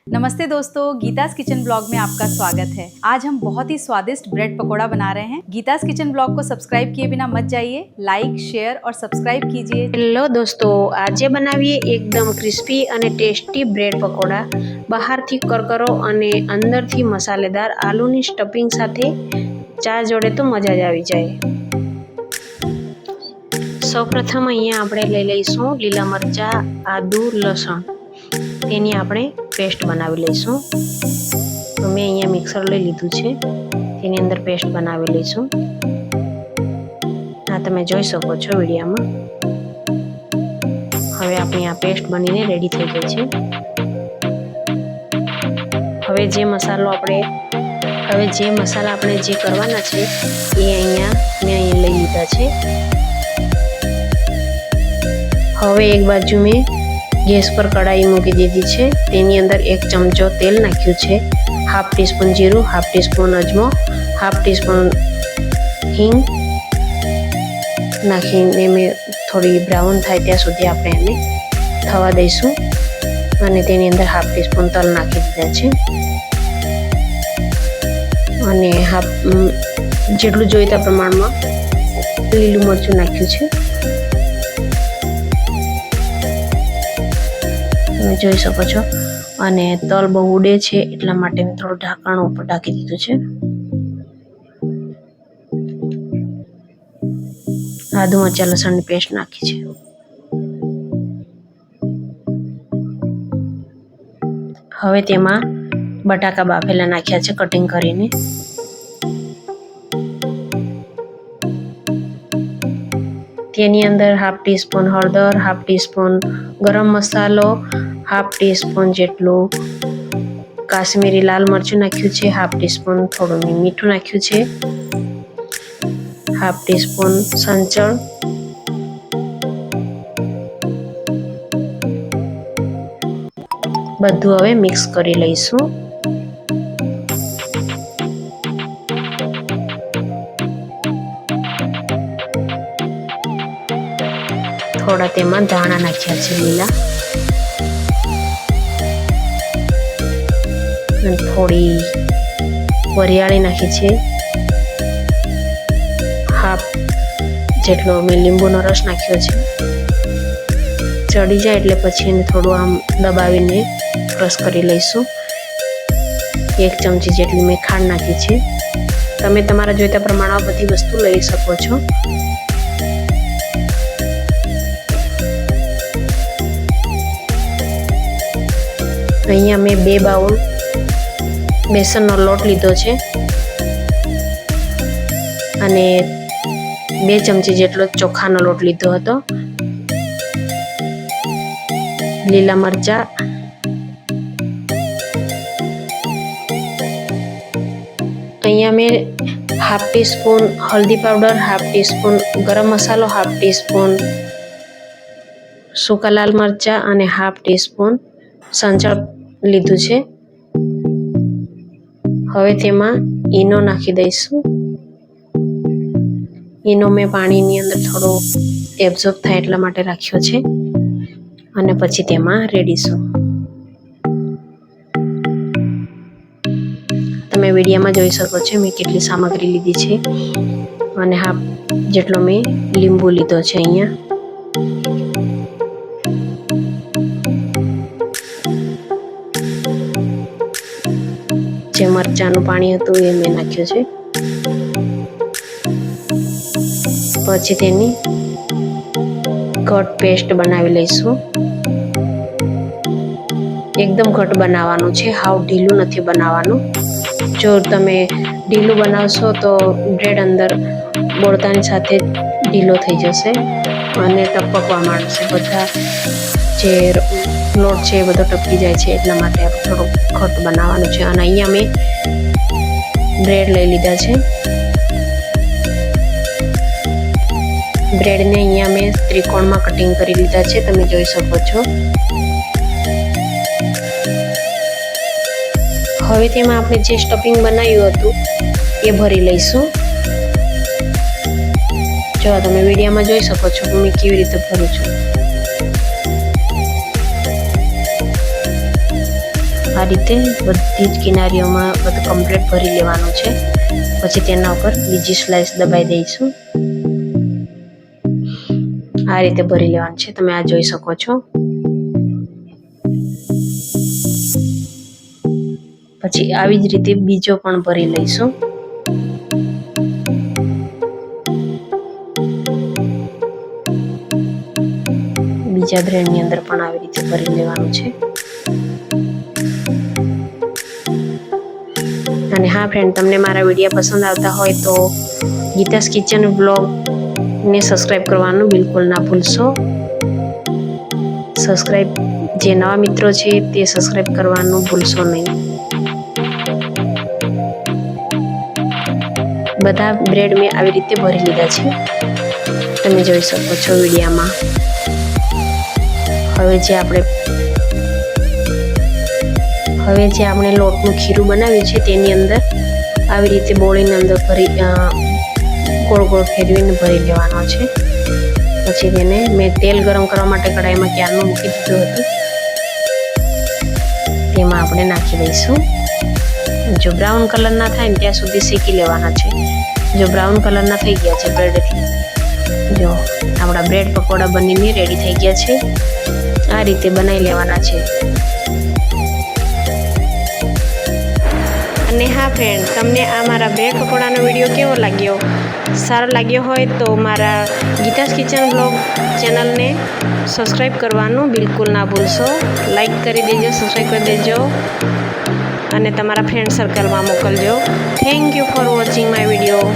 नमस्ते दोस्तों, गीता's kitchen blog में आपका स्वागत है। आज हम बहुत ही स्वादिष्ट ब्रेड पकोड़ा बना रहे हैं। गीता's किचन ब्लॉग को सब्सक्राइब किए बिना मत जाइए, लाइक, शेयर और सब्सक्राइब कीजिए। હેલો દોસ્તો, આજે બનાવીએ એકદમ ક્રિસ્પી અને ટેસ્ટી બ્રેડ પકોડા। બહારથી કરકરો અને અંદરથી મસાલેદાર આલુની સ્ટફિંગ સાથે ચા જોડે તો મજા જ આવી જાય। સૌપ્રથમ અહીંયા આપણે લઈ લઈશું લીલા મરચાં, આદુ, લસણ, તેની આપણે પેસ્ટ બનાવી લઈશું। તો મેં અહીંયા મિક્સર લઈ લીધું છે, તેની અંદર પેસ્ટ બનાવી લઈશું। આ તમે જોઈ શકો છો વિડીયોમાં। હવે આપણી આ પેસ્ટ બનીને રેડી થઈ ગઈ છે। હવે જે મસાલા આપણે જે કરવાના છે એ મેં અહીંયા લઈ લીધા છે। હવે એક બાજુ મેં ગેસ પર કઢાઈ મૂકી દીધી છે, તેની અંદર 1 ચમચો તેલ નાખ્યું છે, હાફ ટીસ્પૂન જીરું, હાફ ટીસ્પૂન અજમો, હાફ ટીસ્પૂન હિંગ નાખીને મેં થોડી બ્રાઉન થાય ત્યાં સુધી આપણે એને થવા દઈશું અને તેની અંદર હાફ ટીસ્પૂન તલ નાખી દીધા છે અને જેટલું જોઈતા પ્રમાણમાં લીલું મરચું નાખ્યું છે। તમે જોઈ શકો છો અને તલ બહુ ઉડે છે એટલા માટે મેં થોડું ઢાંકણ ઉપર ઢાંકી દીધું છે। આદુ મરચાં લસણની પેસ્ટ નાખી છે। હવે તેમાં બટાકા બાફેલા નાખ્યા છે કટિંગ કરીને। તેની અંદર હાફ ટીસ્પૂન હળદર, હાફ ટીસ્પૂન ગરમ મસાલો, હાફ ટીસ્પૂન જેટલું કાશ્મીરી લાલ મરચું નાખ્યું છે, હાફ ટીસ્પૂન થોડું મીઠું નાખ્યું છે, હાફ ટીસ્પૂન સંચળ, બધું હવે મિક્સ કરી લઈશું। થોડા તેમાં ધાણા નાખ્યા છે લીલા અને થોડી વરિયાળી નાખી છે, હાફ જેટલો મેં લીંબુનો રસ નાખ્યો છે। ચડી જાય એટલે પછી એને થોડું આમ દબાવીને ક્રશ કરી લઈશું। 1 ચમચી જેટલી મેં ખાંડ નાખી છે, તમે તમારા જોઈતા પ્રમાણે આ બધી વસ્તુ લઈ શકો છો। અહીંયા મેં 2 બાઉલ બેસનનો લોટ લીધો છે અને 2 ચમચી જેટલો ચોખાનો લોટ લીધો હતો। લીલા મરચાં, અહીંયા મેં હાફ ટીસ્પૂન હલ્દી પાવડર, હાફ ટીસ્પૂન ગરમ મસાલો, હાફ ટીસ્પૂન સૂકા લાલ મરચાં અને હાફ ટીસ્પૂન સંચળ લીધું છે। હવે તેમાં ઈનો નાખી દઈશું। ઈનો મેં પાણીની અંદર થોડો એબ્ઝોર્બ થાય એટલા માટે રાખ્યો છે અને પછી તેમાં રેડીશું। તમે વિડીયોમાં જોઈ શકો છો મેં કેટલી સામગ્રી લીધી છે અને હાફ જેટલો મેં લીંબુ લીધો છે। અહીંયા જે મરચાંનું પાણી હતું એ મેં નાખ્યું છે। પછી તેની ઘટ પેસ્ટ બનાવી લઈશું। એકદમ ઘટ બનાવવાનું છે, હાવ ઢીલું નથી બનાવવાનું। જો તમે ઢીલું બનાવશો તો બ્રેડ અંદર બોળતાની સાથે ઢીલો થઈ જશે અને ટપકવા માંડશે। બધા જે લોટ છે એ બધો ટપકી જાય છે એટલા માટે આપણે થોડું ઘટ બનાવવાનું છે। અને અહીંયા મેં બ્રેડ લઈ લીધા છે। બ્રેડને અહીંયા મેં ત્રિકોણમાં કટિંગ કરી લીધા છે, તમે જોઈ શકો છો। હવે તેમાં આપણે જે સ્ટફિંગ બનાવ્યું હતું એ ભરી લઈશું। જો તમે વિડીયોમાં જોઈ શકો છો હું કેવી રીતે ભરું છું। આ રીતે બધી જ કિનારીઓમાં બધું કમ્પ્લીટ ભરી લેવાનું છે. પછી તેના ઉપર બીજી સ્લાઇસ દબાઈ દઈશું. આ રીતે ભરી લેવાનું છે. તમે આ જોઈ શકો છો. પછી આવી જ રીતે બીજો પણ ભરી લઈશું. બીજા બ્રેડની અંદર પણ આવી રીતે ભરી લેવાનું છે. અને હા ફ્રેન્ડ, તમને મારા વિડીયો પસંદ આવતા હોય તો ગીતાસ કિચન બ્લોગને સબસ્ક્રાઈબ કરવાનું બિલકુલ ના ભૂલશો. જે નવા મિત્રો છે તે સબસ્ક્રાઈબ કરવાનું ભૂલશો નહીં. બધા બ્રેડ મેં આવી રીતે ભરી લીધા છે. તમે જોઈ શકો છો વિડીયામાં. હવે જે આપણે લોટનું ખીરું બનાવ્યું છે તેની અંદર આવી રીતે બોળીની અંદર ગોળ ગોળ ફેરવીને ભરી લેવાનો છે. પછી તેને મેં તેલ ગરમ કરવા માટે કઢાઈમાં ક્યારનું મૂકી દીધું હતું. તેમાં આપણે નાખી દઈશું. જો બ્રાઉન કલર ના થાય ને ત્યાં સુધી શેકી લેવાના છે. જો બ્રાઉન કલર ના થઈ ગયા છે બ્રેડ, જો આપણા બ્રેડ પકોડા બનીને રેડી થઈ ગયા છે. આ રીતે બનાવી લેવાના છે. અને હા ફ્રેન્ડ, તમને આ મારા બ્રેડ પકોડાનો વિડીયો કેવો લાગ્યો? સારો લાગ્યો હોય તો મારા ગીતાસ કિચન બ્લોગ ચેનલને સબસ્ક્રાઈબ કરવાનું બિલકુલ ના ભૂલશો. લાઈક કરી દેજો, સબસ્ક્રાઈબ કરી દેજો અને તમારા ફ્રેન્ડ સર્કલમાં મોકલજો. Thank you for watching my video.